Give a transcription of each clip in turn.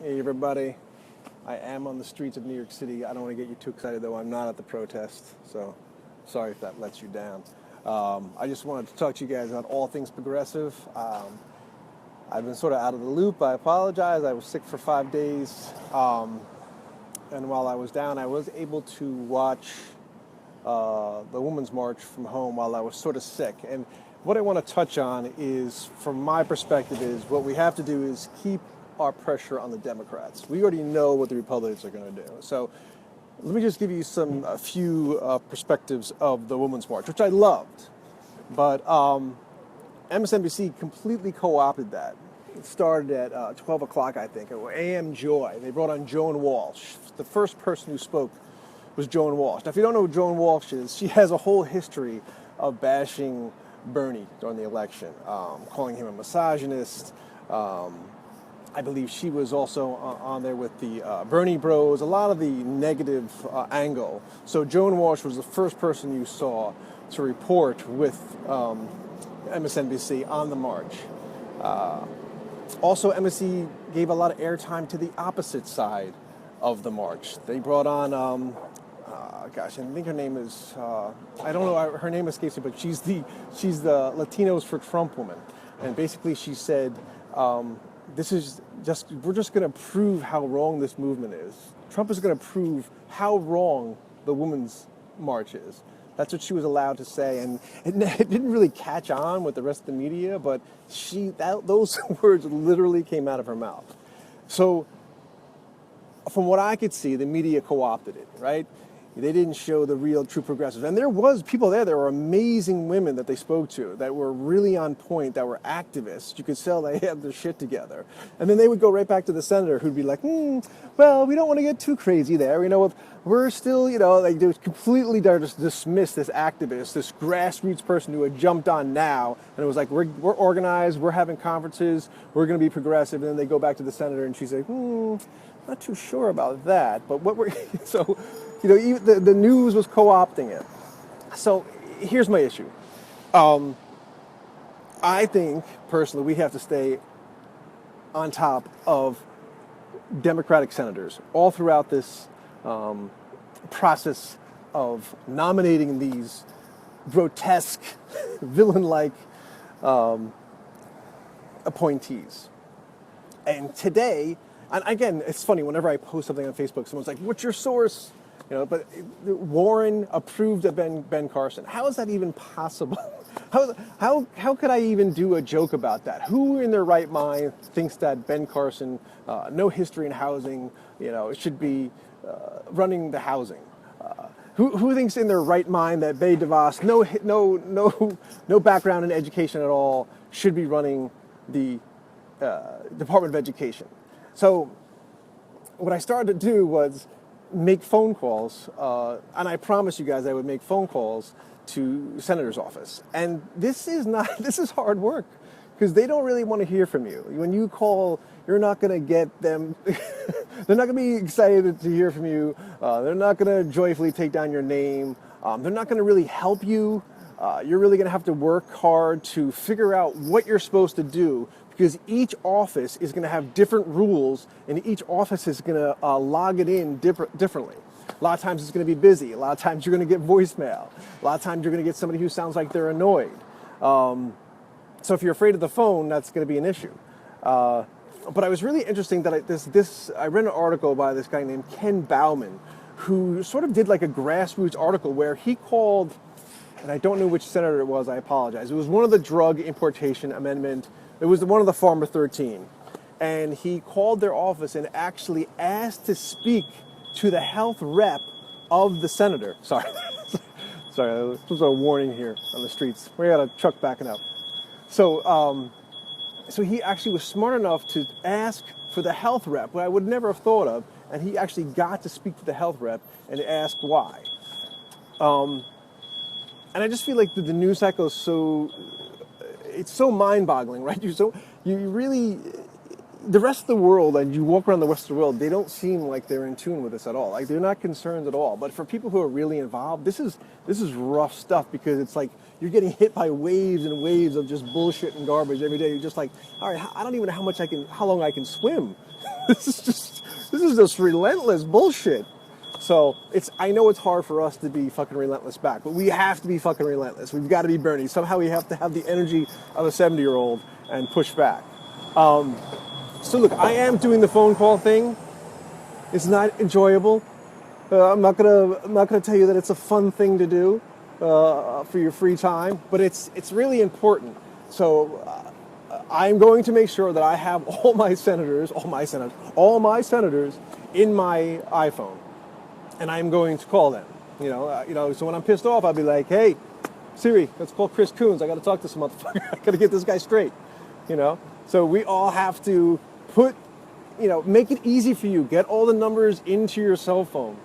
Hey everybody, I am on the streets of New York City. I don't want to get you too excited though. I'm not at the protest, so sorry if that lets you down. I just wanted to talk to you guys about all things progressive. I've been sort of out of the loop. I apologize. I was sick for 5 days, and while I was down, I was able to watch the Women's March from home while I was sort of sick. And what I want to touch on is, from my perspective, is what we have to do is keep our pressure on the Democrats. We already know what the Republicans are going to do. So let me just give you a few perspectives of the Women's March, which I loved. But MSNBC completely co-opted that. It started at 12 o'clock, I think, or AM Joy. They brought on Joan Walsh. The first person who spoke was Joan Walsh. Now, if you don't know who Joan Walsh is, she has a whole history of bashing Bernie during the election, calling him a misogynist. I believe she was also on there with the Bernie Bros, a lot of the negative angle. So Joan Walsh was the first person you saw to report with MSNBC on the march. Also, MSC gave a lot of airtime to the opposite side of the march. They brought on, I think her name is, I don't know, her name escapes me, but she's the Latinos for Trump woman. And basically she said, we're just going to prove how wrong this movement is. Trump is going to prove how wrong the Women's March is. That's what she was allowed to say, and it didn't really catch on with the rest of the media, but those words literally came out of her mouth. So, from what I could see, the media co-opted it, right? They didn't show the real, true progressives. And there was people there were amazing women that they spoke to that were really on point, that were activists. You could tell they had their shit together. And then they would go right back to the senator who'd be like, well, we don't want to get too crazy there. We're still, they would completely just dismiss this activist, this grassroots person who had jumped on now. And it was like, we're organized, we're having conferences, we're going to be progressive. And then they go back to the senator and she's like, not too sure about that. But even the news was co-opting it. So here's my issue. I think, personally, we have to stay on top of Democratic senators all throughout this process of nominating these grotesque, villain-like appointees. And today, and again, it's funny, whenever I post something on Facebook, someone's like, what's your source? But Warren approved of Ben Carson. How is that even possible? How could I even do a joke about that? Who in their right mind thinks that Ben Carson, no history in housing, should be running the housing? Who thinks in their right mind that Bay DeVos, no background in education at all, should be running the Department of Education? So what I started to do was make phone calls, and I promised you guys I would make phone calls to senator's office. And this is hard work, because they don't really want to hear from you. When you call, you're not going to get them, they're not going to be excited to hear from you, they're not going to joyfully take down your name, they're not going to really help you. You're really going to have to work hard to figure out what you're supposed to do, because each office is going to have different rules, and each office is going to log it in differently. A lot of times it's going to be busy. A lot of times you're going to get voicemail. A lot of times you're going to get somebody who sounds like they're annoyed. So if you're afraid of the phone, that's going to be an issue. But I was really interesting that I read an article by this guy named Ken Bauman, who sort of did like a grassroots article where he called, and I don't know which senator it was, I apologize. It was one of the drug importation amendment. It was one of the Farmer 13. And he called their office and actually asked to speak to the health rep of the senator. Sorry, this was a warning here on the streets. We got a truck backing up. So he actually was smart enough to ask for the health rep, what I would never have thought of, and he actually got to speak to the health rep and ask why. And I just feel like the news cycle is it's so mind-boggling, right? The rest of the world, and you walk around the rest of the world, they don't seem like they're in tune with this at all. Like, they're not concerned at all. But for people who are really involved, this is rough stuff, because it's like you're getting hit by waves and waves of just bullshit and garbage every day. You're just like, all right, I don't even know how long I can swim. This is just relentless bullshit. So I know it's hard for us to be fucking relentless back, but we have to be fucking relentless. We've got to be Bernie. Somehow we have to have the energy of a 70-year-old and push back. So look, I am doing the phone call thing. It's not enjoyable. I'm not gonna tell you that it's a fun thing to do for your free time, but it's really important. So I'm going to make sure that I have all my senators in my iPhone, and I'm going to call them. So when I'm pissed off, I'll be like, "Hey, Siri, let's call Chris Coons. I got to talk to this motherfucker. I got to get this guy straight." So we all have to make it easy for you. Get all the numbers into your cell phone.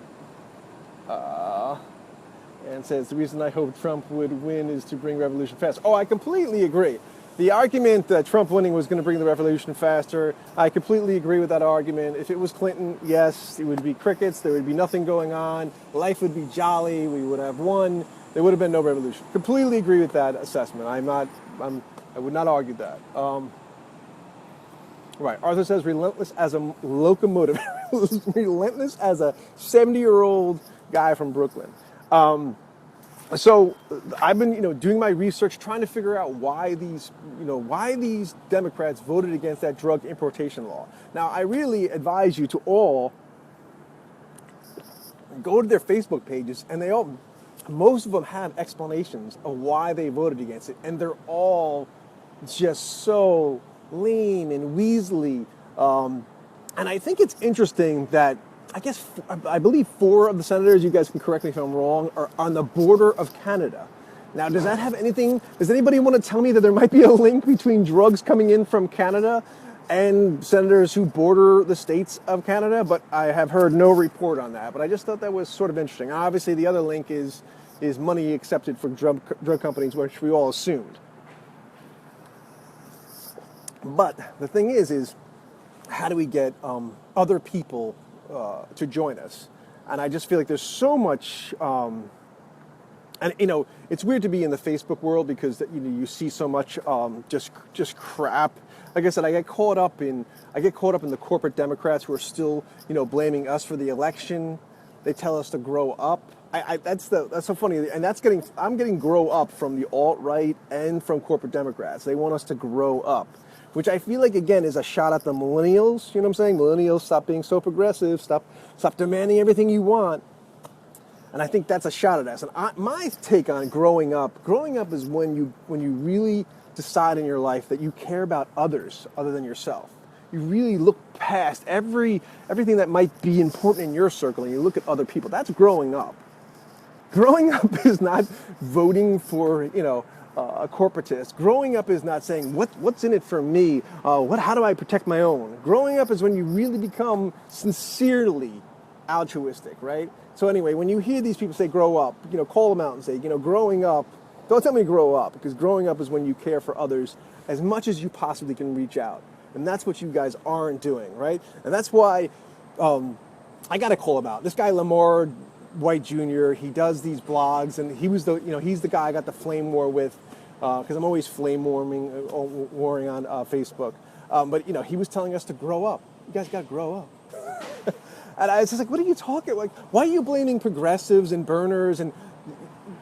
And says, the reason I hope Trump would win is to bring revolution faster. Oh, I completely agree. The argument that Trump winning was going to bring the revolution faster, I completely agree with that argument. If it was Clinton, yes, it would be crickets. There would be nothing going on. Life would be jolly. We would have won. There would have been no revolution. Completely agree with that assessment. I would not argue that. Right. Arthur says, relentless as a locomotive. Relentless as a 70-year-old guy from Brooklyn. So I've been, doing my research, trying to figure out why these Democrats voted against that drug importation law. Now, I really advise you to all go to their Facebook pages, and most of them have explanations of why they voted against it, and they're all just so lean and weaselly. And I think it's interesting that I believe 4 of the senators, you guys can correct me if I'm wrong, are on the border of Canada. Now, does anybody want to tell me that there might be a link between drugs coming in from Canada and senators who border the states of Canada? But I have heard no report on that. But I just thought that was sort of interesting. Obviously, the other link is money accepted from drug companies, which we all assumed. But the thing is how do we get other people to join us? And I just feel like there's so much, and it's weird to be in the Facebook world because you see so much just crap. Like I said, I get caught up in the corporate Democrats who are still blaming us for the election. They tell us to grow up. That's so funny, and I'm getting grow up from the alt-right and from corporate Democrats. They want us to grow up, which I feel like, again, is a shot at the millennials. You know what I'm saying? Millennials, stop being so progressive. Stop demanding everything you want. And I think that's a shot at us. And my take on growing up is when you really decide in your life that you care about others other than yourself. You really look past everything that might be important in your circle, and you look at other people. That's growing up. Growing up is not voting for, a corporatist. Growing up is not saying, what's in it for me? How do I protect my own? Growing up is when you really become sincerely altruistic, right? So anyway, when you hear these people say grow up, call them out and say, growing up, don't tell me to grow up, because growing up is when you care for others as much as you possibly can reach out. And that's what you guys aren't doing, right? And that's why I got to call him out. This guy, Lamar White Jr., he does these blogs, and he's the guy I got the flame war with, because I'm always flame warring on Facebook. But he was telling us to grow up. You guys got to grow up. And I was just like, what are you talking? Like, why are you blaming progressives and burners? And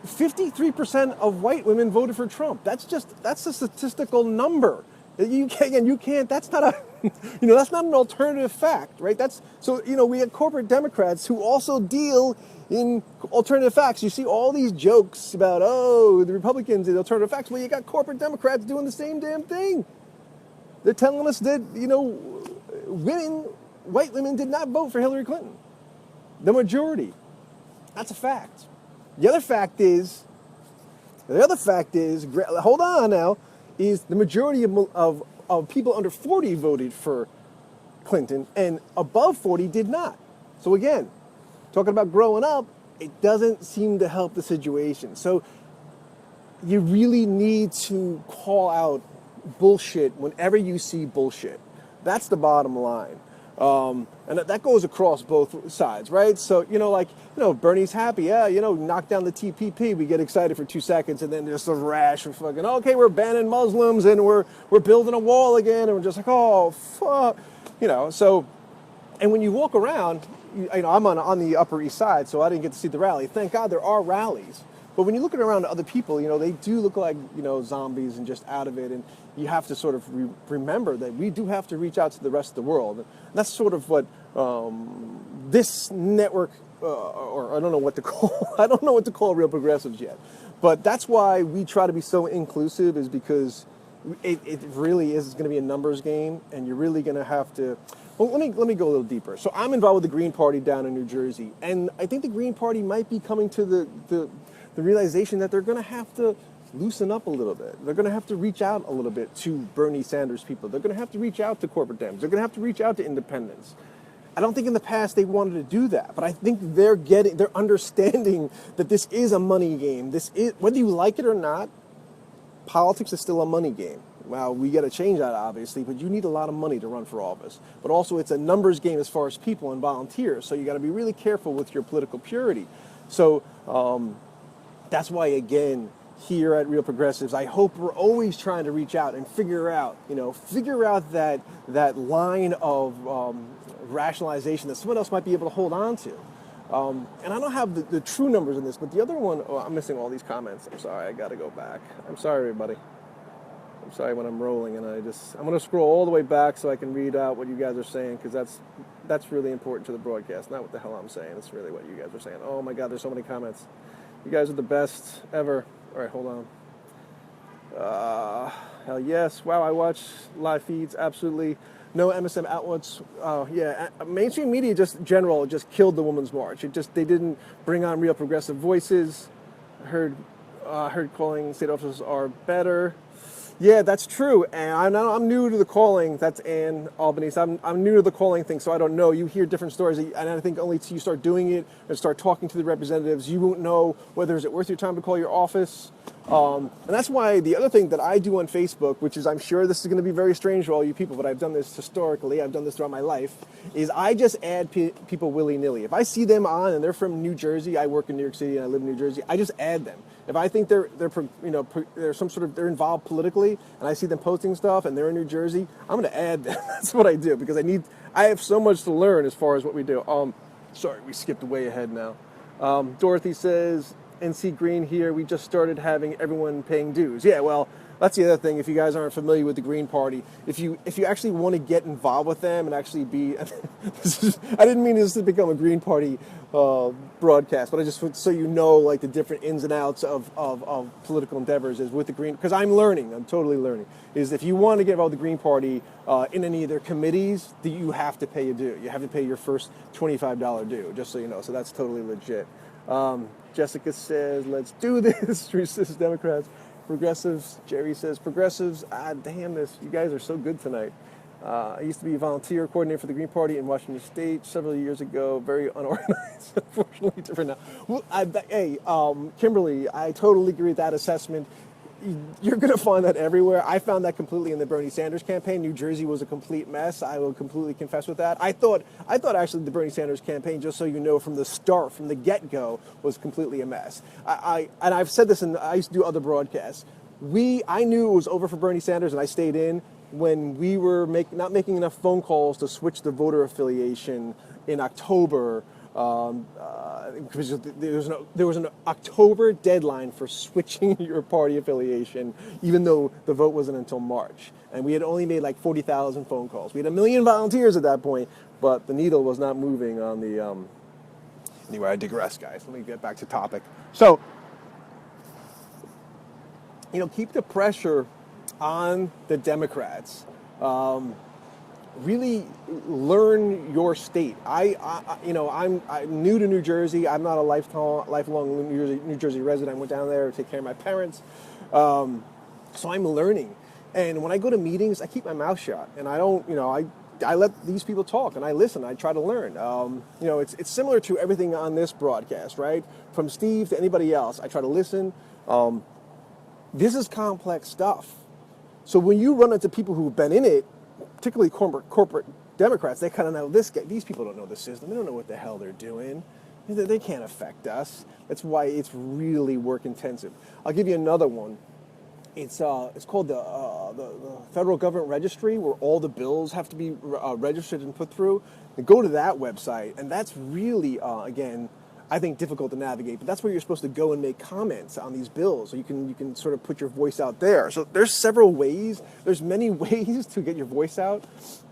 53% of white women voted for Trump. That's a statistical number. You can't. That's not a, that's not an alternative fact, right? We have corporate Democrats who also deal in alternative facts. You see all these jokes about, the Republicans and alternative facts. Well, you got corporate Democrats doing the same damn thing. They're telling us that, white women did not vote for Hillary Clinton. The majority. That's a fact. The other fact is, hold on now, is the majority of people under 40 voted for Clinton, and above 40 did not. So again, talking about growing up, it doesn't seem to help the situation. So you really need to call out bullshit whenever you see bullshit. That's the bottom line. And that goes across both sides, right? So, Bernie's happy. Yeah, knock down the TPP. We get excited for 2 seconds, and then there's a rash of fucking, okay, we're banning Muslims, and we're building a wall again, and we're just like, oh, fuck. So And when you walk around, I'm on the Upper East Side, so I didn't get to see the rally. Thank God there are rallies. But when you're looking around at other people, they do look like, zombies and just out of it. And you have to sort of remember that we do have to reach out to the rest of the world. And that's sort of what this network, or I don't know what to call, I don't know what to call Real Progressives yet. But that's why we try to be so inclusive, is because it really is going to be a numbers game, and you're really going to have to. Well, let me go a little deeper. So I'm involved with the Green Party down in New Jersey, and I think the Green Party might be coming to the realization that they're going to have to loosen up a little bit. They're going to have to reach out a little bit to Bernie Sanders people. They're going to have to reach out to corporate Dems. They're going to have to reach out to independents. I don't think in the past they wanted to do that, but I think they're understanding that this is a money game. This is, whether you like it or not, politics is still a money game. Well, we got to change that, obviously, but you need a lot of money to run for office. But also, it's a numbers game as far as people and volunteers, so you got to be really careful with your political purity. So that's why, again, here at Real Progressives, I hope we're always trying to reach out and figure out that line of rationalization that someone else might be able to hold on to. And I don't have the true numbers in this, but the other one, I'm missing all these comments. I'm sorry, I got to go back. I'm sorry, everybody. I'm sorry when I'm rolling, and I'm going to scroll all the way back so I can read out what you guys are saying, because that's really important to the broadcast, not what the hell I'm saying. It's really what you guys are saying. Oh my God, there's so many comments. You guys are the best ever. All right, hold on. Hell yes. Wow, I watch live feeds. Absolutely. No MSM outlets. Mainstream media just killed the Women's March. They didn't bring on real progressive voices. Heard calling state officers are better. Yeah, that's true. And I'm new to the calling. That's Ann Albany. So I'm new to the calling thing, so I don't know. You hear different stories, and I think only till you start doing it and start talking to the representatives, you won't know whether is it worth your time to call your office. And that's why the other thing that I do on Facebook, which is, I'm sure this is going to be very strange for all you people, but I've done this historically, I've done this throughout my life, is I just add people willy-nilly. If I see them on and they're from New Jersey, I work in New York City and I live in New Jersey, I just add them. If I think they're involved politically, and I see them posting stuff and they're in New Jersey, I'm going to add them. That's what I do, because I have so much to learn as far as what we do. Sorry, we skipped way ahead now. Dorothy says, NC Green here, we just started having everyone paying dues. Yeah, well, that's the other thing. If you guys aren't familiar with the Green Party, if you actually want to get involved with them and actually be, I didn't mean this to become a Green Party broadcast, but I just, so you know, like the different ins and outs of political endeavors is with the Green, because I'm totally learning, is if you want to get involved with the Green Party in any of their committees, you have to pay a due. You have to pay your first $25 due, just so you know. So that's totally legit. Jessica says, let's do this. Drew says, Democrats. Progressives. Jerry says, progressives. Damn this. You guys are so good tonight. I used to be a volunteer coordinator for the Green Party in Washington State several years ago. Very unorganized. Unfortunately, different now. Well, Kimberly, I totally agree with that assessment. You're going to find that everywhere. I found that completely in the Bernie Sanders campaign. New Jersey was a complete mess. I will completely confess with that. I thought actually the Bernie Sanders campaign, just so you know, from the start, from the get-go, was completely a mess. And I've said this, and I used to do other broadcasts. I knew it was over for Bernie Sanders, and I stayed in when we were not making enough phone calls to switch the voter affiliation in October. Because there was an October deadline for switching your party affiliation, even though the vote wasn't until March. And we had only made like 40,000 phone calls. We had 1 million volunteers at that point, but the needle was not moving on the... Anyway, I digress, guys. Let me get back to topic. So, keep the pressure on the Democrats. Really learn your state. I'm new to New Jersey. I'm not a lifelong New Jersey resident. I went down there to take care of my parents, so I'm learning. And when I go to meetings, I keep my mouth shut, and I don't. I let these people talk, and I listen. I try to learn. It's similar to everything on this broadcast, right? From Steve to anybody else, I try to listen. This is complex stuff. So when you run into people who've been in it, particularly corporate Democrats, they kind of know these people don't know the system. They don't know what the hell they're doing. They can't affect us. That's why it's really work intensive. I'll give you another one. it's called the Federal Government Registry, where all the bills have to be registered and put through. And go to that website, and that's really again, I think difficult to navigate. But that's where you're supposed to go and make comments on these bills, so you can sort of put your voice out there. So there's several ways. There's many ways to get your voice out,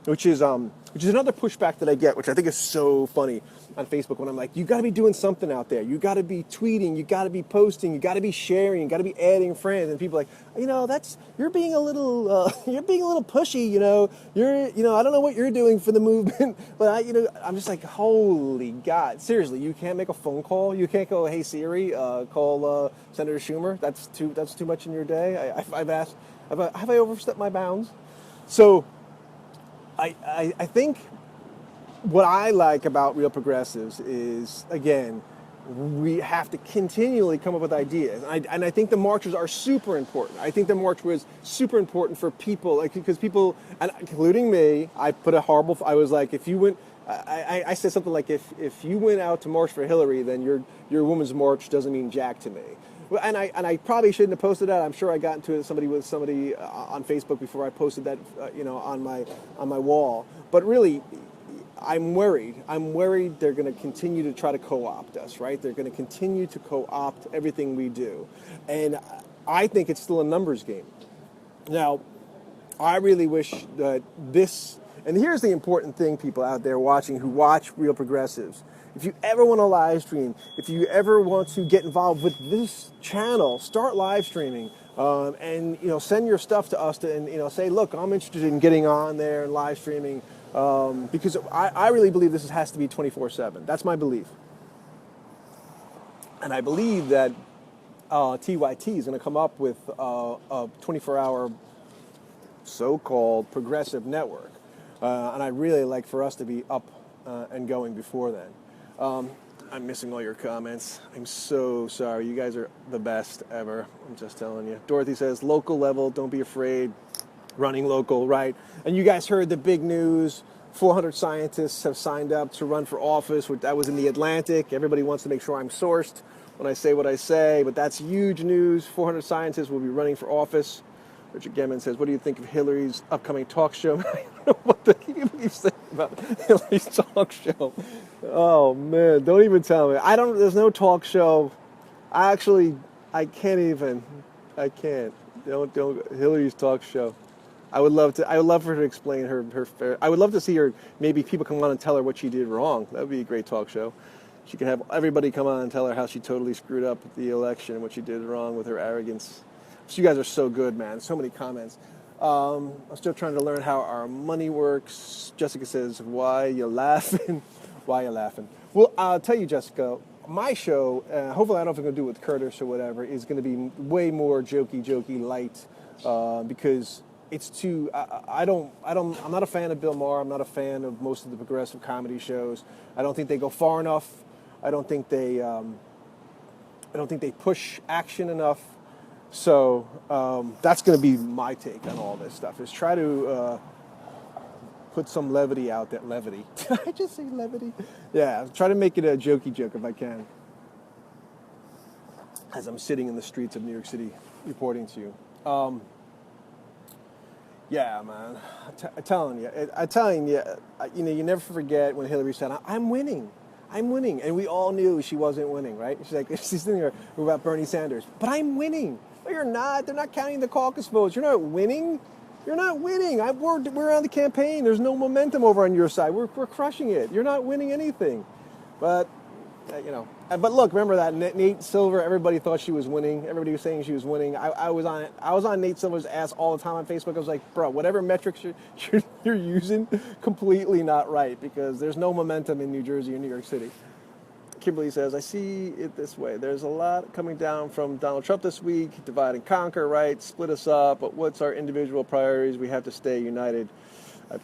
which is another pushback that I get, which I think is so funny on Facebook when I'm like, you got to be doing something out there. You got to be tweeting. You got to be posting. You got to be sharing. You got to be adding friends. And people are like, you're being a little pushy. I don't know what you're doing for the movement, but I'm just like, holy God, seriously, you can't make a phone call. You can't go, hey Siri, call Senator Schumer. That's too much in your day. I've asked, have I overstepped my bounds? So I think what I like about Real Progressives is, again, we have to continually come up with ideas. And I think the marches are super important. I think the march was super important for people, because people, and including me, I was like, if you went, I said something like, if you went out to march for Hillary, then your women's march doesn't mean jack to me. And I probably shouldn't have posted that. I'm sure I got into it with somebody on Facebook before I posted that, on my wall. But really, I'm worried. I'm worried they're going to continue to try to co-opt us, right? They're going to continue to co-opt everything we do. And I think it's still a numbers game. Now, I really wish that and here's the important thing, people out there watching who watch Real Progressives. If you ever want to live stream, if you ever want to get involved with this channel, start live streaming. And send your stuff to us and say, look, I'm interested in getting on there and live streaming. Because I really believe this has to be 24/7. That's my belief. And I believe that TYT is going to come up with a 24-hour so-called progressive network. And I'd really like for us to be up and going before then. I'm missing all your comments. I'm so sorry. You guys are the best ever. I'm just telling you. Dorothy says, local level, don't be afraid. Running local, right? And you guys heard the big news. 400 scientists have signed up to run for office. That was in the Atlantic. Everybody wants to make sure I'm sourced when I say what I say, but that's huge news. 400 scientists will be running for office. Richard Gemman says, what do you think of Hillary's upcoming talk show? I don't know what the heck he's saying about Hillary's talk show. Oh, man, don't even tell me. There's no talk show. I can't even. I can't. Don't, Hillary's talk show. I would love for her to explain her fair. I would love to see her, maybe people come on and tell her what she did wrong. That would be a great talk show. She could have everybody come on and tell her how she totally screwed up the election, what she did wrong with her arrogance. So you guys are so good, man. So many comments. I'm still trying to learn how our money works. Jessica says, why you laughing? Why you laughing? Well, I'll tell you, Jessica, my show, hopefully I don't know if I'm going to do it with Curtis or whatever, is going to be way more jokey, light, because it's too, I'm not a fan of Bill Maher. I'm not a fan of most of the progressive comedy shows. I don't think they go far enough. I don't think they push action enough. So that's going to be my take on all this stuff, is try to put some levity out there. Levity. Did I just say levity? Yeah, try to make it a jokey joke if I can. As I'm sitting in the streets of New York City reporting to you. Yeah, man. I'm telling you, you never forget when Hillary said, I'm winning. And we all knew she wasn't winning, right? She's sitting there about Bernie Sanders. But I'm winning. No, you're not. They're not counting the caucus votes. You're not winning. You're not winning. We're on the campaign. There's no momentum over on your side. We're crushing it. You're not winning anything. But, But look, remember that Nate Silver, everybody thought she was winning. Everybody was saying she was winning. I was on Nate Silver's ass all the time on Facebook. I was like, bro, whatever metrics you're using, completely not right, because there's no momentum in New Jersey or New York City. Kimberly says, I see it this way. There's a lot coming down from Donald Trump this week. Divide and conquer, right? Split us up. But what's our individual priorities? We have to stay united. And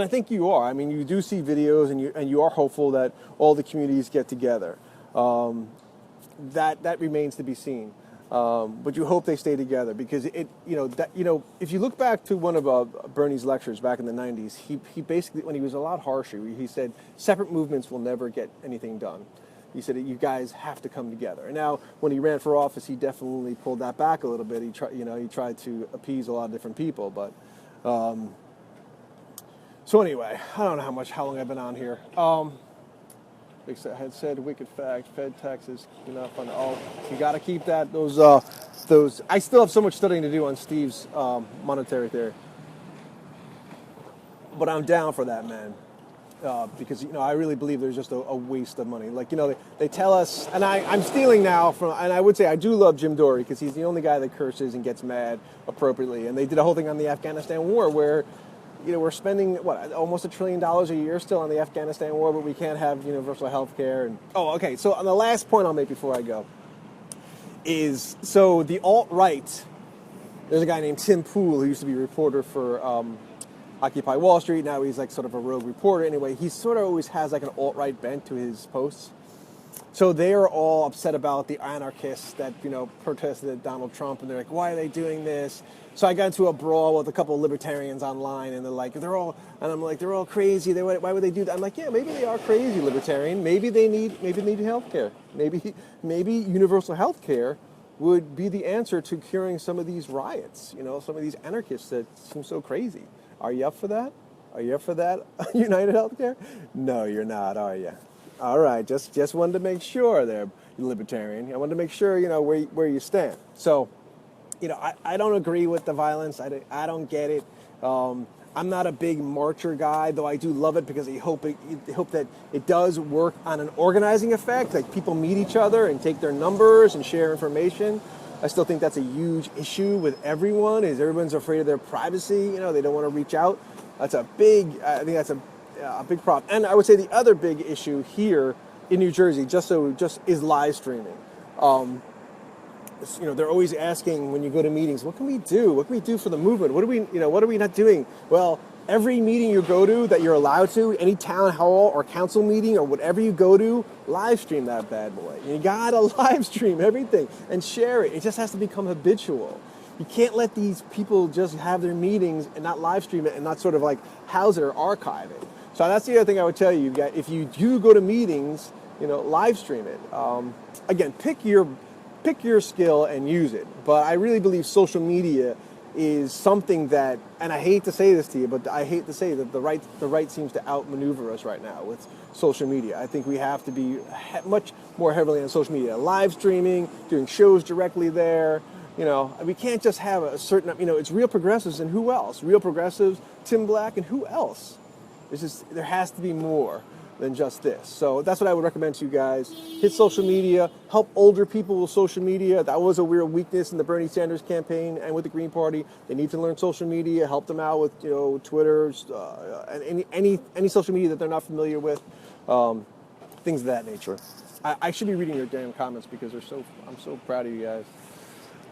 I think you are. I mean, you do see videos, and you are hopeful that all the communities get together. That remains to be seen. But you hope they stay together, because if you look back to one of Bernie's lectures back in the 90s, he basically, when he was a lot harsher, he said separate movements will never get anything done. he said you guys have to come together. And now, when he ran for office, he definitely pulled that back a little bit. He tried to appease a lot of different people. But so anyway, I don't know how long I've been on here. I had said wicked fact, Fed taxes not fun. Oh, you got to keep that those. I still have so much studying to do on Steve's monetary theory, but I'm down for that, man. Because I really believe there's just a waste of money. Like they tell us, and I'm stealing now from, and I would say I do love Jim Dory because he's the only guy that curses and gets mad appropriately. And they did a whole thing on the Afghanistan war where, we're spending almost $1 trillion a year still on the Afghanistan war, but we can't have universal health care. And okay. So on the last point I'll make before I go is the alt-right. There's a guy named Tim Pool who used to be a reporter for Occupy Wall Street. Now he's like sort of a rogue reporter. Anyway, he sort of always has like an alt-right bent to his posts. So they're all upset about the anarchists that, protested Donald Trump, and they're like, why are they doing this? So I got into a brawl with a couple of libertarians online, and they're all crazy. Why would they do that? I'm like, yeah, maybe they are crazy, libertarian. Maybe they need health care. Maybe universal health care would be the answer to curing some of these riots, some of these anarchists that seem so crazy. Are you up for that? Are you up for that, United Healthcare? No, you're not, are you? All right, just wanted to make sure there, libertarian. I wanted to make sure, where you stand. So, I don't agree with the violence. I don't get it. I'm not a big marcher guy, though I do love it because I hope that it does work on an organizing effect, like people meet each other and take their numbers and share information. I still think that's a huge issue with everyone, is everyone's afraid of their privacy. They don't want to reach out. I think that's a big problem. And I would say the other big issue here in New Jersey, just is live streaming. They're always asking when you go to meetings, what can we do? What can we do for the movement? What are we not doing? Well, every meeting you go to that you're allowed to, any town hall or council meeting or whatever you go to, live stream that bad boy. You gotta live stream everything and share it. It just has to become habitual. You can't let these people just have their meetings and not live stream it and not sort of like house it or archive it. So that's the other thing I would tell you. If you do go to meetings, live stream it. Again, pick your skill and use it. But I really believe social media is something that, and I hate to say this to you, but I hate to say that the right seems to outmaneuver us right now with social media. I think we have to be much more heavily on social media, live streaming, doing shows directly there. We can't just have a certain, it's Real Progressives and who else? Real Progressives, Tim Black, and who else? There has to be more than just this. So that's what I would recommend to you guys. Hit social media, help older people with social media. That was a real weakness in the Bernie Sanders campaign and with the Green Party. They need to learn social media, help them out with, Twitter, and any social media that they're not familiar with, things of that nature. I should be reading your damn comments because I'm so proud of you guys.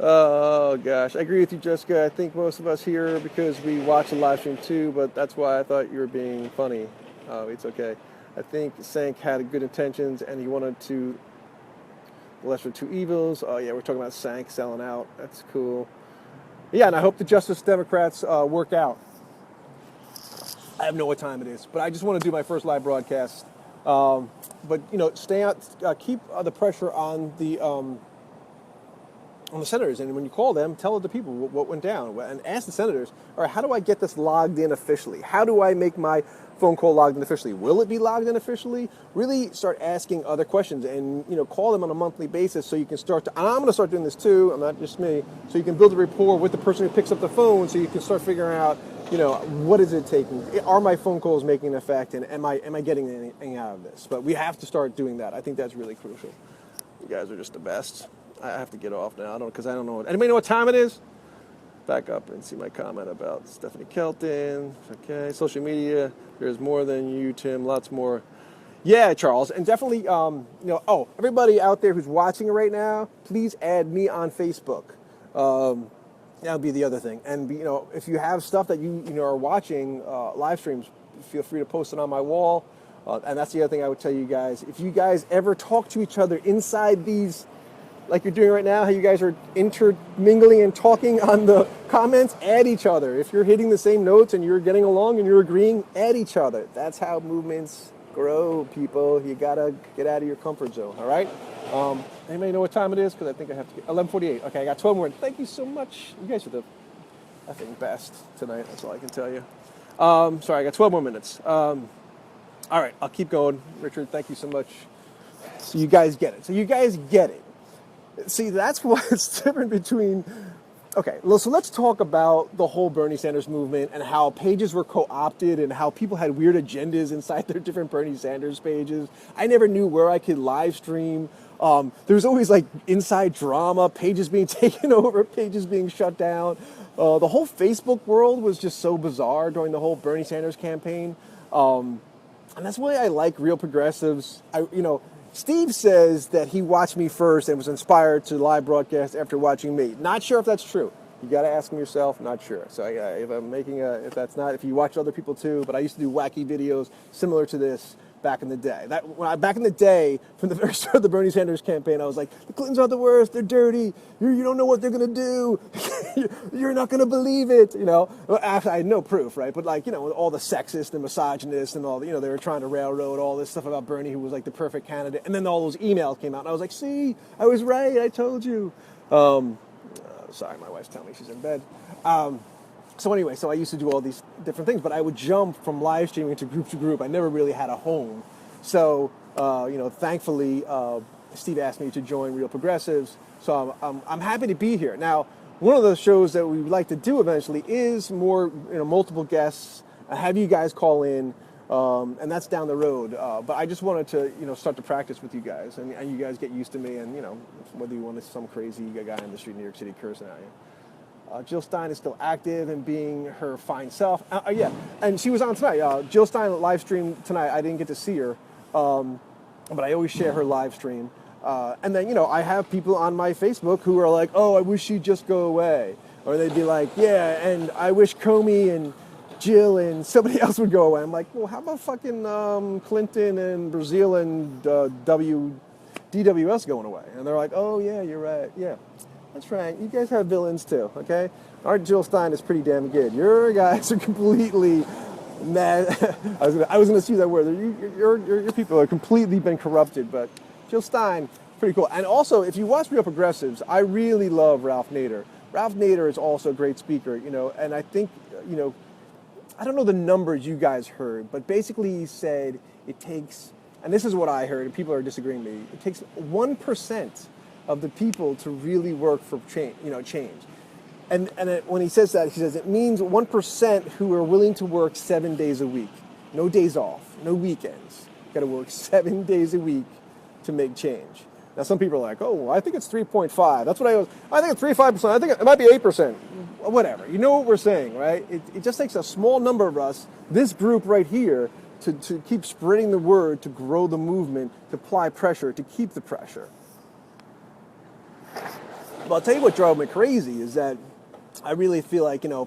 Oh gosh, I agree with you, Jessica. I think most of us here because we watch the live stream too, but that's why I thought you were being funny. Oh, it's okay. I think Sank had good intentions and he wanted to the lesser two evils. Oh yeah, we're talking about Sank selling out. That's cool. Yeah, and I hope the Justice Democrats work out. I have no what time it is, but I just want to do my first live broadcast. But stay out, keep the pressure on the senators, and when you call them, tell the people what went down, and ask the senators, all right, how do I get this logged in officially? How do I make my phone call logged in officially? Will it be logged in officially? Really start asking other questions, and call them on a monthly basis so you can start to, and I'm going to start doing this too, I'm not just me, so you can build a rapport with the person who picks up the phone so you can start figuring out, what is it taking? Are my phone calls making an effect, and am I getting anything out of this? But we have to start doing that. I think that's really crucial. You guys are just the best. I have to get off now. Because I don't know. Anybody know what time it is? Back up and see my comment about Stephanie Kelton. Okay, social media. There's more than you, Tim. Lots more. Yeah, Charles, and definitely. Everybody out there who's watching it right now, please add me on Facebook. That would be the other thing. And if you have stuff that you are watching live streams, feel free to post it on my wall. And that's the other thing I would tell you guys. If you guys ever talk to each other inside these, like you're doing right now, how you guys are intermingling and talking on the comments, add each other. If you're hitting the same notes and you're getting along and you're agreeing, add each other. That's how movements Grow, people. You gotta get out of your comfort zone. All right. Anybody know what time it is? Because I think I have to get 11:48. Okay, I got 12 more. Thank you so much. You guys are the effing best tonight. That's all I can tell you. Sorry, I got 12 more minutes. All right, I'll keep going. Richard, thank you so much. So you guys get it. See, that's what's different between. Okay, so let's talk about the whole Bernie Sanders movement and how pages were co-opted and how people had weird agendas inside their different Bernie Sanders pages. I never knew where I could live stream. There was always like inside drama, pages being taken over, pages being shut down. The whole Facebook world was just so bizarre during the whole Bernie Sanders campaign. And that's why I like Real Progressives. Steve says that he watched me first and was inspired to live broadcast after watching me. Not sure if that's true. You got to ask him yourself. Not sure. So if that's not, if you watch other people too, but I used to do wacky videos similar to this back in the day. Back in the day, from the very start of the Bernie Sanders campaign, I was like, the Clintons are the worst. They're dirty. You don't know what they're gonna do. You're not gonna believe it. After I had no proof, right? But all the sexist and misogynist and all, they were trying to railroad all this stuff about Bernie, who was like the perfect candidate. And then all those emails came out, and I was like, see, I was right. I told you. Sorry, my wife's telling me she's in bed. So anyway, I used to do all these different things, but I would jump from live streaming to group. I never really had a home. So, thankfully, Steve asked me to join Real Progressives. So I'm happy to be here. Now, one of the shows that we would like to do eventually is more, multiple guests, have you guys call in, and that's down the road. But I just wanted to, start to practice with you guys, and you guys get used to me, and, whether you want to some crazy guy in the street in New York City cursing at you. Jill Stein is still active and being her fine self. Yeah, and she was on tonight. Jill Stein live stream tonight. I didn't get to see her, but I always share her live stream. And then, I have people on my Facebook who are like, oh, I wish she'd just go away. Or they'd be like, yeah, and I wish Comey and Jill and somebody else would go away. I'm like, well, how about fucking Clinton and Brazil and DWS going away? And they're like, oh, yeah, you're right. Yeah. That's right. You guys have villains too, okay? Our Jill Stein is pretty damn good. Your guys are completely mad. I was gonna use that word. Your people are completely been corrupted, but Jill Stein, pretty cool. And also, if you watch Real Progressives, I really love Ralph Nader. Ralph Nader is also a great speaker, and I think, I don't know the numbers you guys heard, but basically he said it takes, and this is what I heard, and people are disagreeing with me, it takes 1% of the people to really work for change. And when he says that, he says it means 1% who are willing to work 7 days a week, no days off, no weekends. Got to work 7 days a week to make change. Now some people are like, oh, I think it's 3.5. That's what I think it's 3.5%. I think it might be 8%. Whatever. You know what we're saying, right? It just takes a small number of us, this group right here, to keep spreading the word, to grow the movement, to apply pressure, to keep the pressure. But I'll tell you what drove me crazy is that I really feel like, the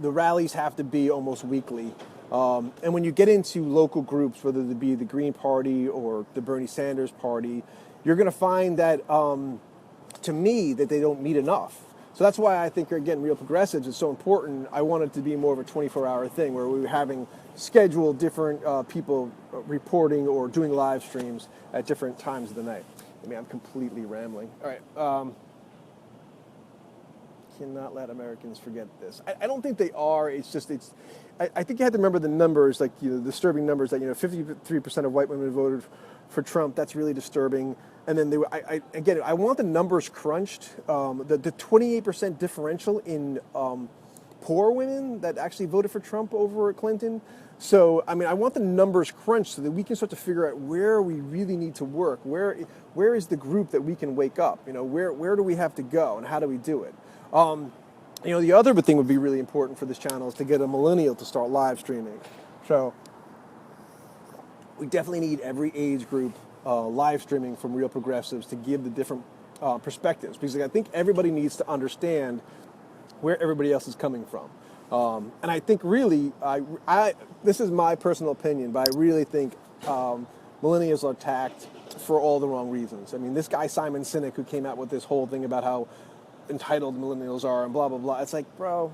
rallies have to be almost weekly. And when you get into local groups, whether it be the Green Party or the Bernie Sanders Party, you're going to find that, to me, that they don't meet enough. So that's why I think, again, Real Progressives is so important. I want it to be more of a 24-hour thing where we were having scheduled different people reporting or doing live streams at different times of the night. I mean, I'm completely rambling. All right. Cannot let Americans forget this. I don't think they are. It's just, I think you have to remember the numbers, like, the disturbing numbers that, 53% of white women voted for Trump. That's really disturbing. And then I want the numbers crunched. The 28% differential in poor women that actually voted for Trump over Clinton. So, I mean, I want the numbers crunched so that we can start to figure out where we really need to work. Where is the group that we can wake up? Where do we have to go and how do we do it? The other thing would be really important for this channel is to get a millennial to start live streaming. So we definitely need every age group live streaming from Real Progressives to give the different perspectives, because I think everybody needs to understand where everybody else is coming from. And I think really, this is my personal opinion, but I really think millennials are attacked for all the wrong reasons. I mean, this guy Simon Sinek, who came out with this whole thing about how entitled millennials are and blah, blah, blah. It's like, bro,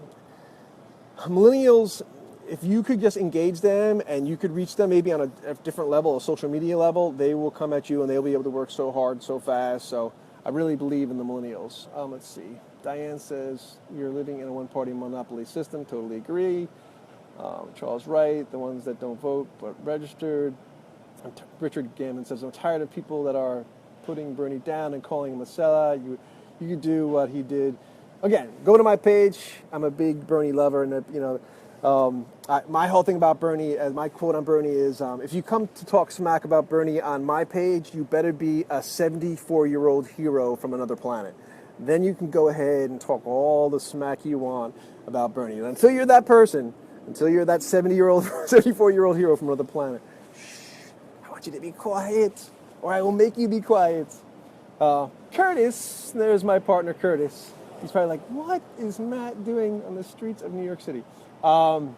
millennials, if you could just engage them and you could reach them maybe on a different level, a social media level, they will come at you and they'll be able to work so hard, so fast. So I really believe in the millennials. Let's see. Diane says, you're living in a one-party monopoly system. Totally agree. Charles Wright, the ones that don't vote but registered. Richard Gammon says, I'm tired of people that are putting Bernie down and calling him a sellout. You could do what he did. Again, go to my page. I'm a big Bernie lover, and my whole thing about Bernie, as my quote on Bernie is, if you come to talk smack about Bernie on my page, you better be a 74-year-old hero from another planet. Then you can go ahead and talk all the smack you want about Bernie. Until you're that person, until you're that 74-year-old hero from another planet, I want you to be quiet, or I will make you be quiet. Curtis, there's my partner Curtis. He's probably like, what is Matt doing on the streets of New York City? John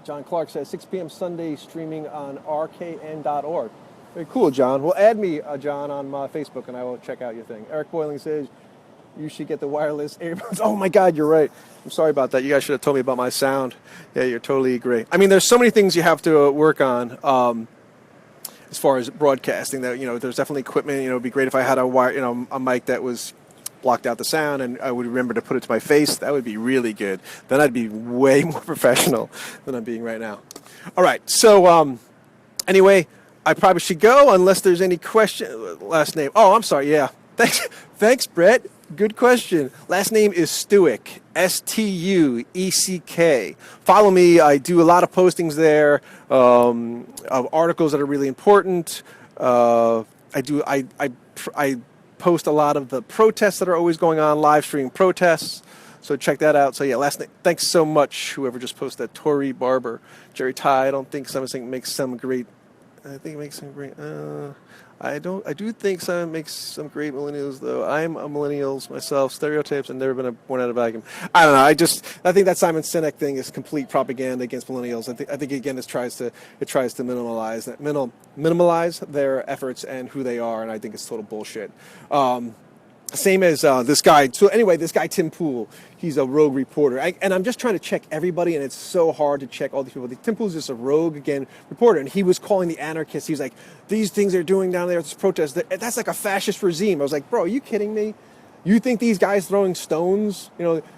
Clark says, 6 p.m. Sunday, streaming on rkn.org. Very cool, John. Well, add me, John, on my Facebook, and I will check out your thing. Eric Boiling says, you should get the wireless earbuds. Oh, my God, you're right. I'm sorry about that. You guys should have told me about my sound. Yeah, you're totally great. I mean, there's so many things you have to work on as far as broadcasting. That, there's definitely equipment. It'd be great if I had a mic that was blocked out the sound, and I would remember to put it to my face. That would be really good. Then I'd be way more professional than I'm being right now. All right. So anyway, I probably should go unless there's any question. Last name. Oh, I'm sorry. Yeah. Thanks, Brett. Good question. Last name is Stueck. Stueck. Follow me. I do a lot of postings there of articles that are really important. I post a lot of the protests that are always going on, live streaming protests. So check that out. So yeah, last name. Thanks so much, whoever just posted that. Tori Barber, Jerry Ty. I don't think Simon makes some great. I think it makes some great. I do think Simon makes some great millennials, though. I'm a millennials myself. Stereotypes. I've never been born out of a vacuum. I don't know. I think that Simon Sinek thing is complete propaganda against millennials. I think again it tries to minimalize their efforts and who they are, and I think it's total bullshit. Same as this guy. So anyway, this guy Tim Pool, he's a rogue reporter, and I'm just trying to check everybody, and it's so hard to check all these people. Tim Pool's just a rogue reporter, and he was calling the anarchists. He's like, these things they're doing down there at this protest, that's like a fascist regime. I was like, bro, are you kidding me? You think these guys throwing stones?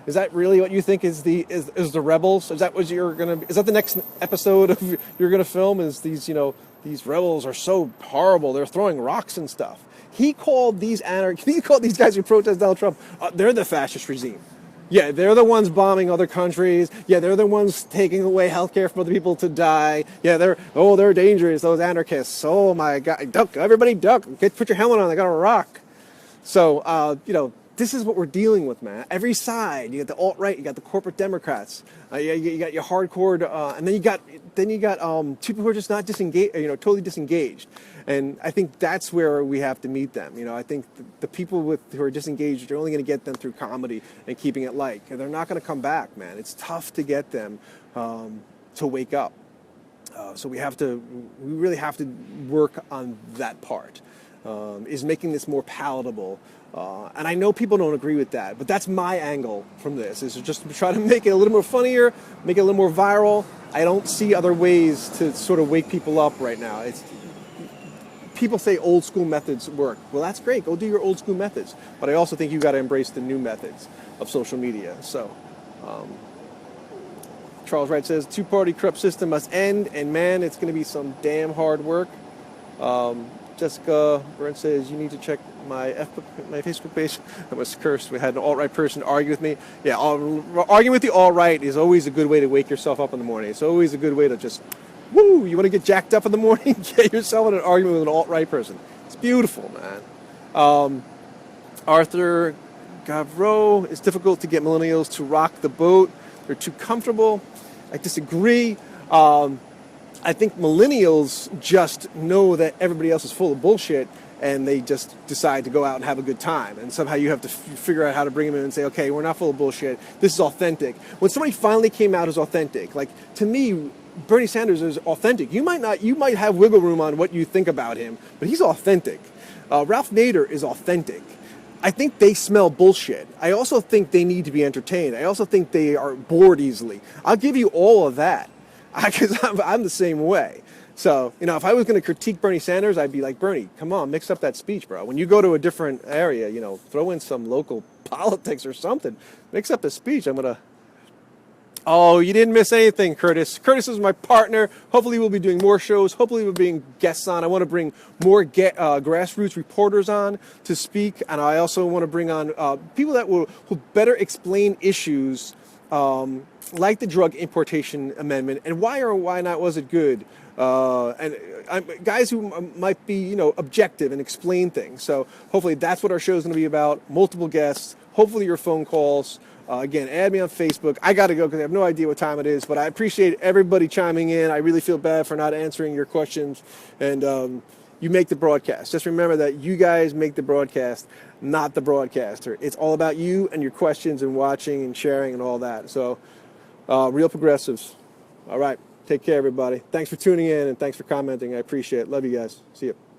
Is that really what you think is the rebels? Is that what you're gonna? Is that the next episode of you're gonna film? Is these these rebels are so horrible? They're throwing rocks and stuff. He called these guys who protest Donald Trump, they're the fascist regime. Yeah, they're the ones bombing other countries. Yeah, they're the ones taking away healthcare from other people to die. Yeah, they're dangerous, those anarchists. Oh my God, duck, everybody duck. Put your helmet on, they got a rock. So, this is what we're dealing with, man. Every side, you got the alt-right, you got the corporate Democrats, you got your hardcore, and then you got people who are just not disengaged, totally disengaged. And I think that's where we have to meet them. I think the people who are disengaged, you're only going to get them through comedy and keeping it light. They're not going to come back, man. It's tough to get them to wake up. So we really have to work on that part, is making this more palatable. And I know people don't agree with that, but that's my angle from this, is just to try to make it a little more funnier, make it a little more viral. I don't see other ways to sort of wake people up right now. People say old school methods work. Well, that's great. Go do your old school methods. But I also think you got to embrace the new methods of social media. So, Charles Wright says, two-party corrupt system must end, and man, it's going to be some damn hard work. Jessica Burns says, you need to check my Facebook page. I was cursed. We had an alt-right person argue with me. Yeah, arguing with the alt-right is always a good way to wake yourself up in the morning. It's always a good way to just, woo, you want to get jacked up in the morning? Get yourself in an argument with an alt-right person. It's beautiful, man. Arthur Gavreau, it's difficult to get millennials to rock the boat. They're too comfortable. I disagree. I think millennials just know that everybody else is full of bullshit, and they just decide to go out and have a good time. And somehow you have to figure out how to bring them in and say, okay, we're not full of bullshit. This is authentic. When somebody finally came out as authentic, like to me, Bernie Sanders is authentic. You might have wiggle room on what you think about him, but he's authentic. Ralph Nader is authentic. I think they smell bullshit. I also think they need to be entertained. I also think they are bored easily. I'll give you all of that because I'm the same way. So, if I was going to critique Bernie Sanders, I'd be like, Bernie, come on, mix up that speech, bro. When you go to a different area, throw in some local politics or something. Mix up the speech. Oh, you didn't miss anything, Curtis. Curtis is my partner. Hopefully we'll be doing more shows. Hopefully we'll be being guests on. I want to bring more grassroots reporters on to speak. And I also want to bring on people that will better explain issues like the drug importation amendment and why or why not was it good. Guys who might be, objective and explain things. So hopefully that's what our show is going to be about. Multiple guests. Hopefully your phone calls. Again, add me on Facebook. I got to go because I have no idea what time it is, but I appreciate everybody chiming in. I really feel bad for not answering your questions, and you make the broadcast. Just remember that you guys make the broadcast, not the broadcaster. It's all about you and your questions and watching and sharing and all that. So, real progressives. All right. Take care, everybody. Thanks for tuning in, and thanks for commenting. I appreciate it. Love you guys. See you.